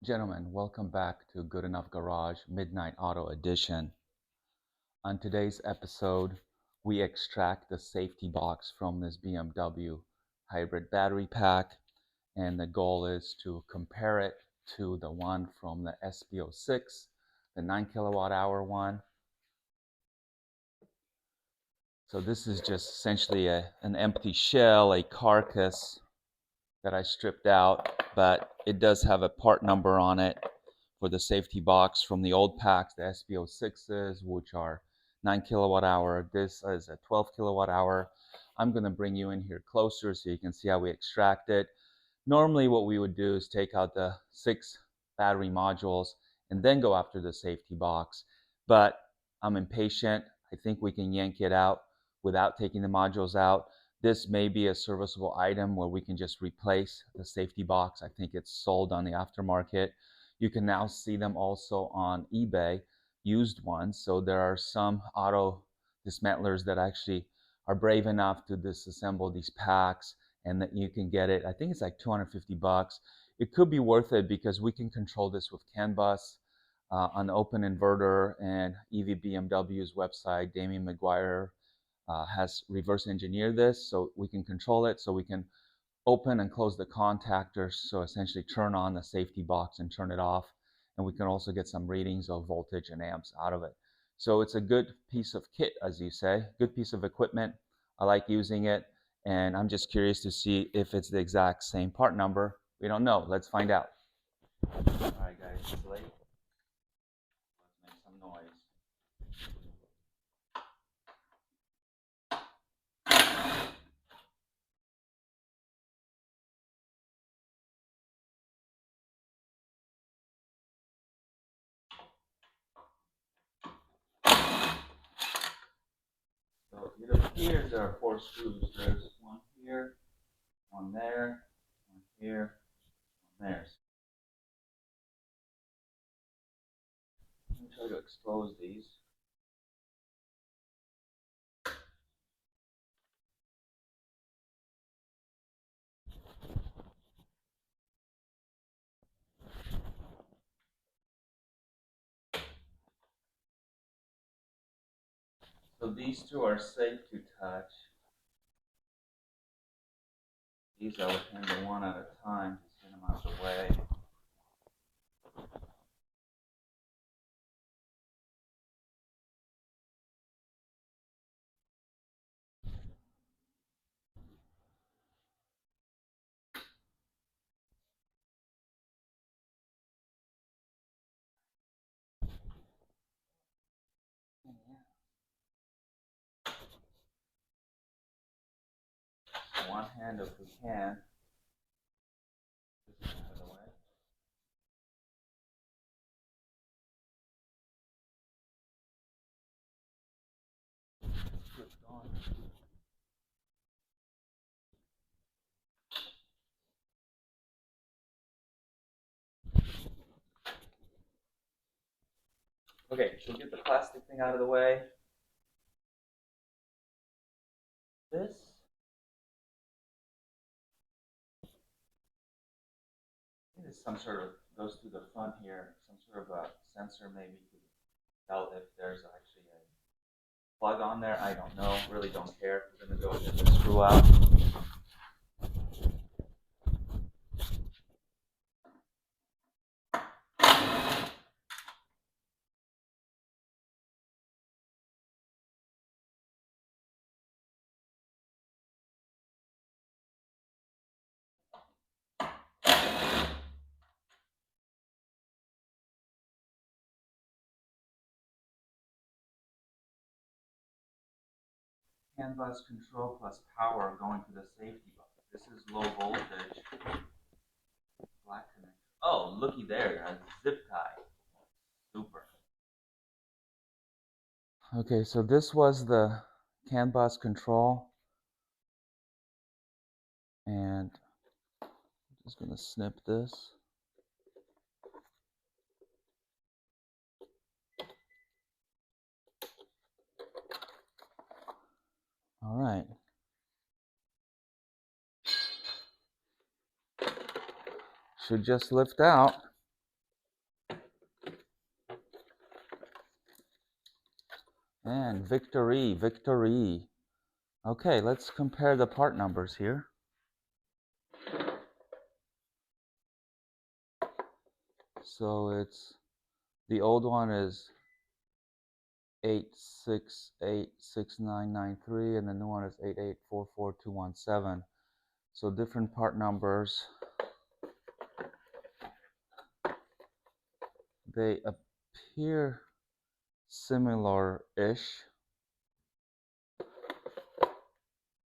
Gentlemen, welcome back to Good Enough Garage Midnight Auto Edition. On today's episode, we extract the safety box from this BMW hybrid battery pack, and the goal is to compare it to the one from the SP06, the 9 kilowatt hour one. So this is just essentially an empty shell, a carcass that I stripped out, but it does have a part number on it for the safety box from the old packs, the SP06s, which are 9 kilowatt hour. This is a 12 kilowatt hour. I'm going to bring you in here closer so you can see how we extract it. Normally what we would do is take out the 6 battery modules and then go after the safety box, but I'm impatient. I think we can yank it out without taking the modules out. This may be a serviceable item where we can just replace the safety box. I think it's sold on the aftermarket. You can now see them also on eBay, used ones. So there are some auto dismantlers that actually are brave enough to disassemble these packs, and that you can get it. I think it's like 250 bucks. It could be worth it because we can control this with CAN bus, an open inverter, and EV BMW's website, Damien McGuire, has reverse engineered this, so we can control it. So we can open and close the contactors, so essentially turn on the safety box and turn it off, and we can also get some readings of voltage and amps out of it. So it's a good piece of kit, as you say, good piece of equipment. I like using it, and I'm just curious to see if it's the exact same part number. We don't know. Let's find out. All right, guys, it's late. Let's make some noise. So it appears there are 4 screws. There's one here, one there, one here, one there. Let me try to expose these. So these two are safe to touch. These I would handle one at a time to get them out of the way. So one hand if we can. This is out of the way. It's gone. Okay, so get the plastic thing out of the way. This is some sort of, goes through the front here, some sort of a sensor maybe to tell if there's actually a plug on there. I don't know, really don't care. We're gonna go get the screw out. CAN bus control plus power going to the safety box. This is low voltage. Black connection. Oh, looky there, a zip tie. Super. Okay, so this was the CAN bus control, and I'm just gonna snip this. All right. Should just lift out. And victory, victory. Okay, let's compare the part numbers here. So it's, the old one is 8686993, and the new one is 8844217. So different part numbers. They appear similar-ish.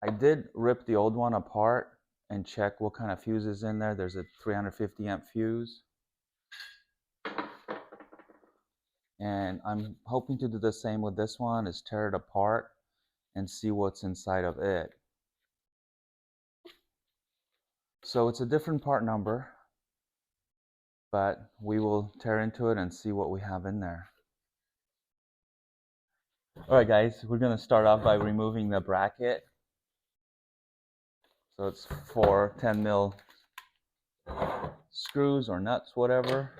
I did rip the old one apart and check what kind of fuse is in there. There's a 350 amp fuse. And I'm hoping to do the same with this one, is tear it apart and see what's inside of it. So it's a different part number, but we will tear into it and see what we have in there. Alright guys, we're going to start off by removing the bracket. So it's 4 10 mil screws or nuts, whatever.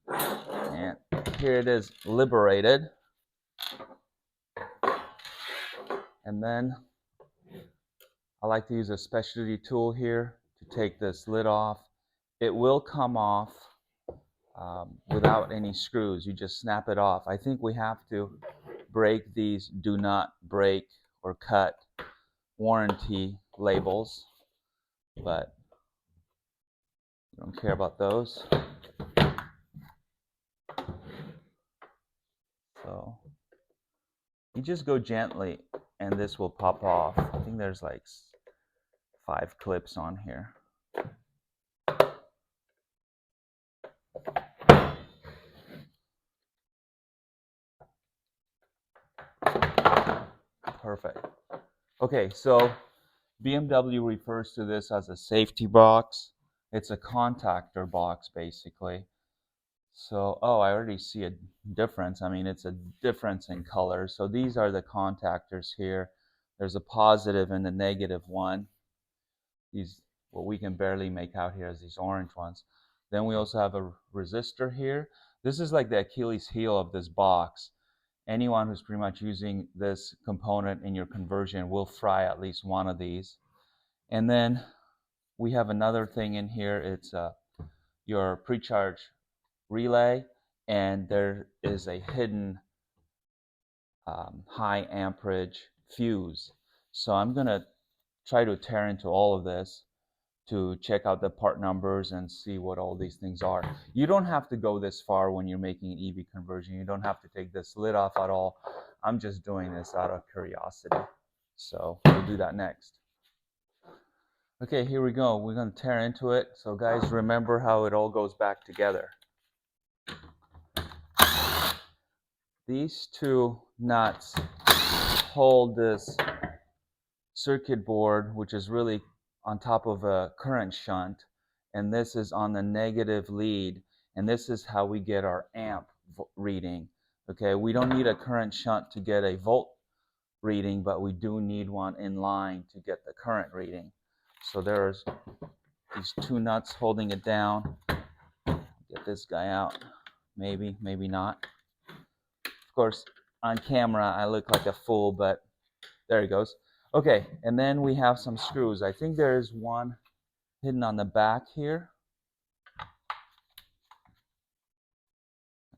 And here it is liberated. And then I like to use a specialty tool here to take this lid off. It will come off without any screws. You just snap it off. I think we have to break these do not break or cut warranty labels, but I don't care about those. So you just go gently and this will pop off. I think there's like 5 clips on here. Perfect. Okay, so BMW refers to this as a safety box. It's a contactor box basically. So, oh, I already see a difference. I mean, it's a difference in color. So these are the contactors here. There's a positive and a negative one. These, what we can barely make out here is these orange ones. Then we also have a resistor here. This is like the Achilles heel of this box. Anyone who's pretty much using this component in your conversion will fry at least one of these. And then we have another thing in here. It's your pre-charge relay, and there is a hidden high amperage fuse. So I'm going to try to tear into all of this to check out the part numbers and see what all these things are. You don't have to go this far when you're making an EV conversion. You don't have to take this lid off at all. I'm just doing this out of curiosity. So we'll do that next. Okay, here we go. We're going to tear into it. So guys, remember how it all goes back together. These two nuts hold this circuit board, which is really on top of a current shunt, and this is on the negative lead, and this is how we get our amp reading. Okay, we don't need a current shunt to get a volt reading, but we do need one in line to get the current reading. So there's these two nuts holding it down. Get this guy out. Maybe, maybe not. Of course, on camera I look like a fool, but there he goes. Okay, and then we have some screws. I think there is one hidden on the back here.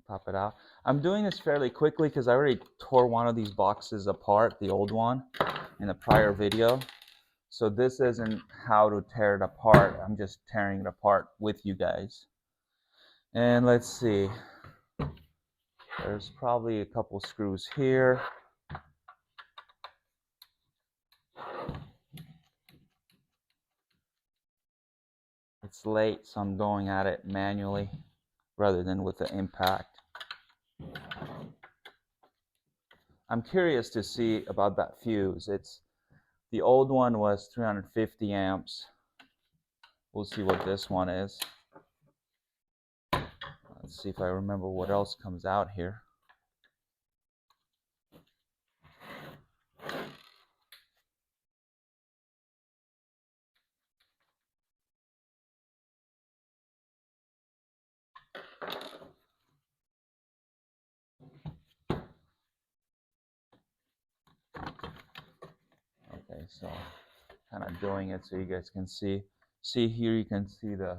Pop it out. I'm doing this fairly quickly because I already tore one of these boxes apart, the old one, in a prior video. So this isn't how to tear it apart. I'm just tearing it apart with you guys. And let's see. There's probably a couple screws here. It's late, so I'm going at it manually rather than with the impact. I'm curious to see about that fuse. The old one was 350 amps. We'll see what this one is. Let's see if I remember what else comes out here. so kind of doing it so you guys can see. See here, you can see the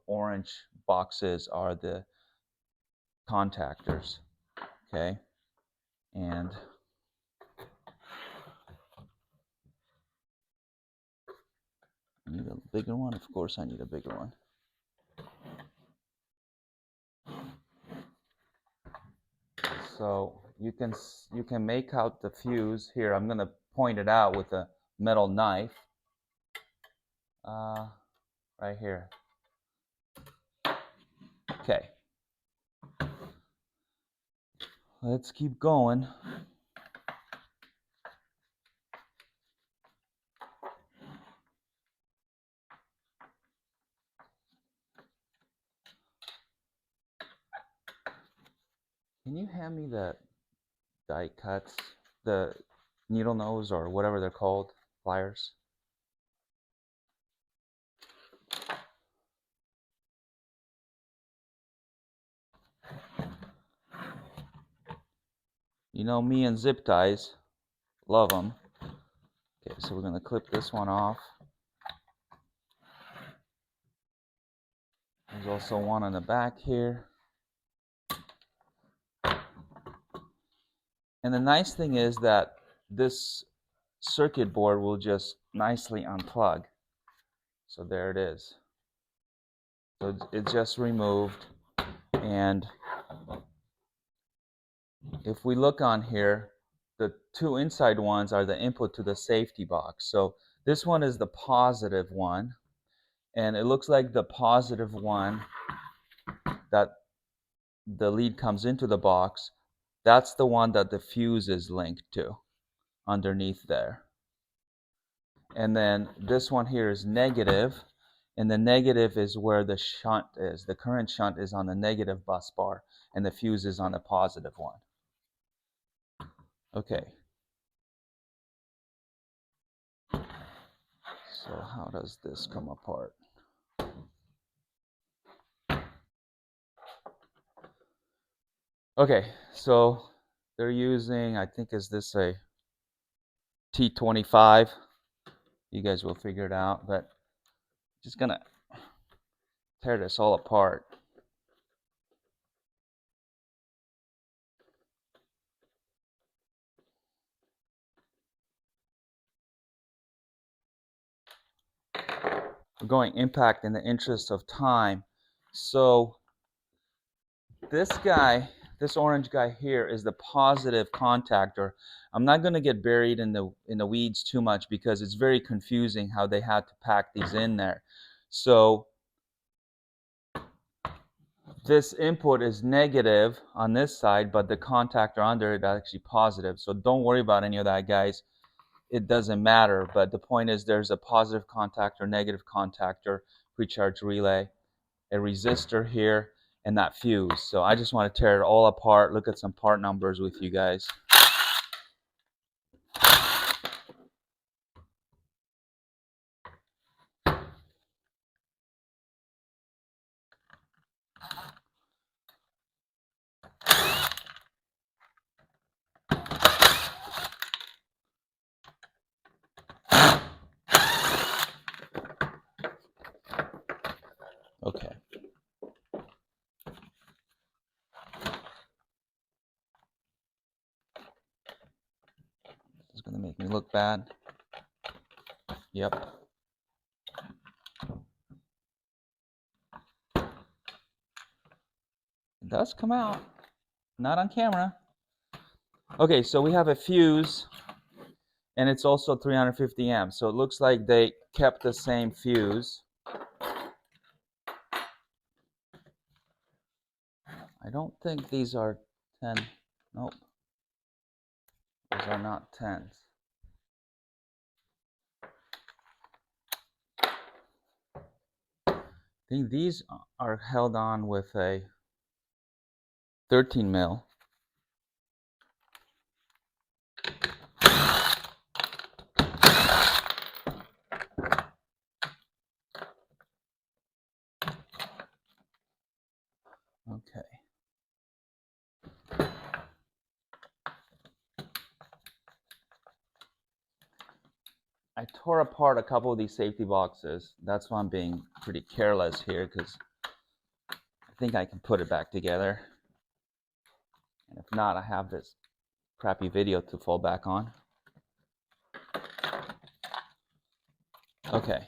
orange boxes are the contactors, okay? And I need a bigger one. Of course, I need a bigger one. So you can make out the fuse here. I'm gonna point it out with a metal knife. Right here. Okay. Let's keep going. Can you hand me the die cuts, the needle nose or whatever they're called, pliers? You know me and zip ties, love them. Okay, so we're gonna clip this one off. There's also one on the back here. And the nice thing is that this circuit board will just nicely unplug. So there it is. So it's just removed. And if we look on here, the two inside ones are the input to the safety box. So this one is the positive one. And it looks like the positive one that the lead comes into the box, that's the one that the fuse is linked to underneath there. And then this one here is negative, and the negative is where the shunt is. The current shunt is on the negative bus bar, and the fuse is on the positive one. Okay. So how does this come apart? Okay, so they're using, I think, is this a T25? You guys will figure it out, but just gonna tear this all apart. We're going impact in the interest of time. So this guy, this orange guy here, is the positive contactor. I'm not going to get buried in the weeds too much because it's very confusing how they had to pack these in there. So this input is negative on this side, but the contactor under it is actually positive. So don't worry about any of that, guys. It doesn't matter. But the point is there's a positive contactor, negative contactor, pre-charge relay, a resistor here, and that fuse. So I just want to tear it all apart, look at some part numbers with you guys. Okay. This is going to make me look bad. Yep. It does come out. Not on camera. Okay, so we have a fuse, and it's also 350 amps. So it looks like they kept the same fuse. I don't think these are 10. Nope. These are not 10s. I think these are held on with a 13 mil. Okay. I tore apart a couple of these safety boxes. That's why I'm being pretty careless here, because I think I can put it back together. And if not, I have this crappy video to fall back on. Okay,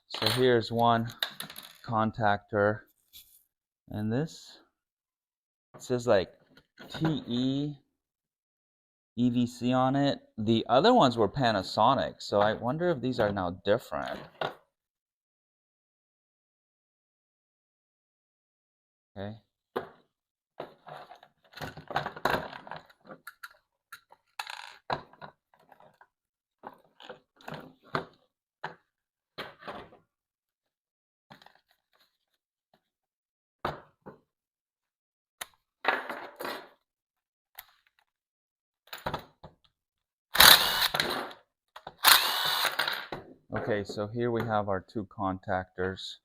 so here's one contactor, and this, it says like TE EVC on it. The other ones were Panasonic, so I wonder if these are now different. Okay. Okay, so here we have our two contactors,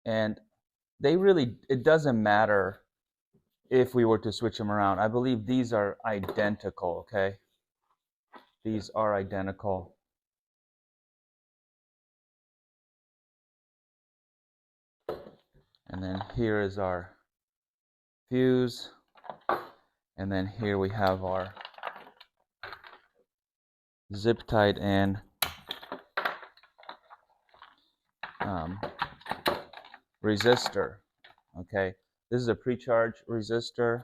and it doesn't matter if we were to switch them around. I believe these are identical, okay? These are identical. And then here is our fuse, and then here we have our zip tied in resistor. Okay, this is a pre-charge resistor.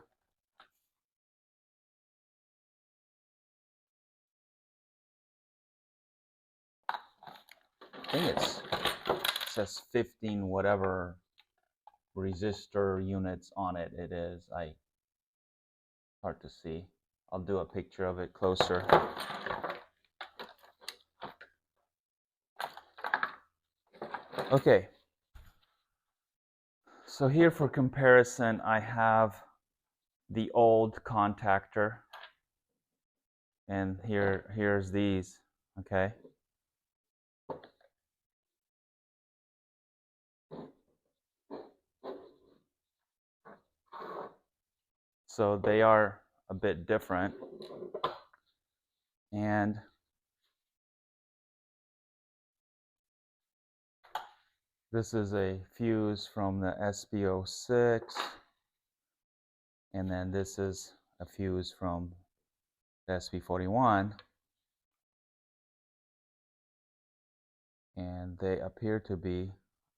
I think it says 15 whatever resistor units on it. It is hard to see. I'll do a picture of it closer. Okay, so here for comparison, I have the old contactor, and here's these. Okay, so they are a bit different, and this is a fuse from the SP06, and then this is a fuse from the SP41, and they appear to be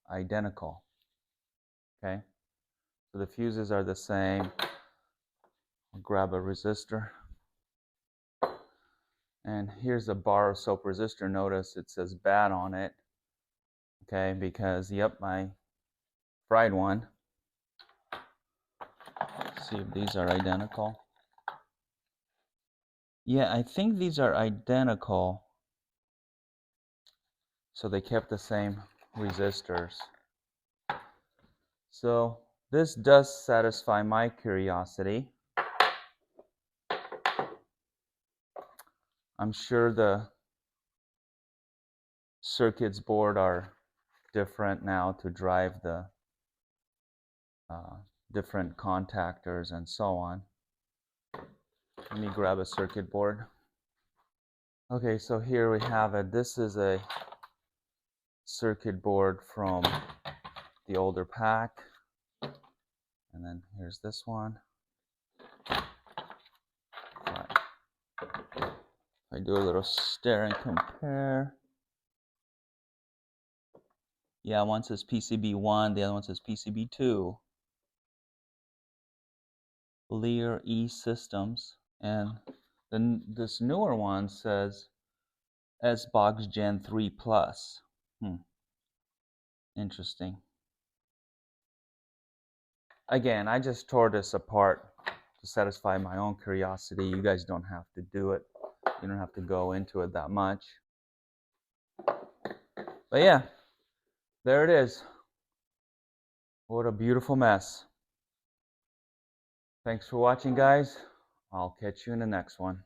identical. Okay, so the fuses are the same. I'll grab a resistor, and here's a bar of soap resistor. Notice it says bad on it. Okay, because yep, I fried one. Let's see if these are identical. Yeah, I think these are identical. So they kept the same resistors. So this does satisfy my curiosity. I'm sure the circuits board are different now to drive the different contactors and so on. Let me grab a circuit board. Okay, so here we have it. This is a circuit board from the older pack. And then here's this one. Right. I do a little stare and compare. Yeah, one says PCB1, the other one says PCB2. Lear E-Systems. And then this newer one says S-Box Gen 3 Plus. Interesting. Again, I just tore this apart to satisfy my own curiosity. You guys don't have to do it. You don't have to go into it that much. But yeah, there it is. What a beautiful mess. Thanks for watching, guys. I'll catch you in the next one.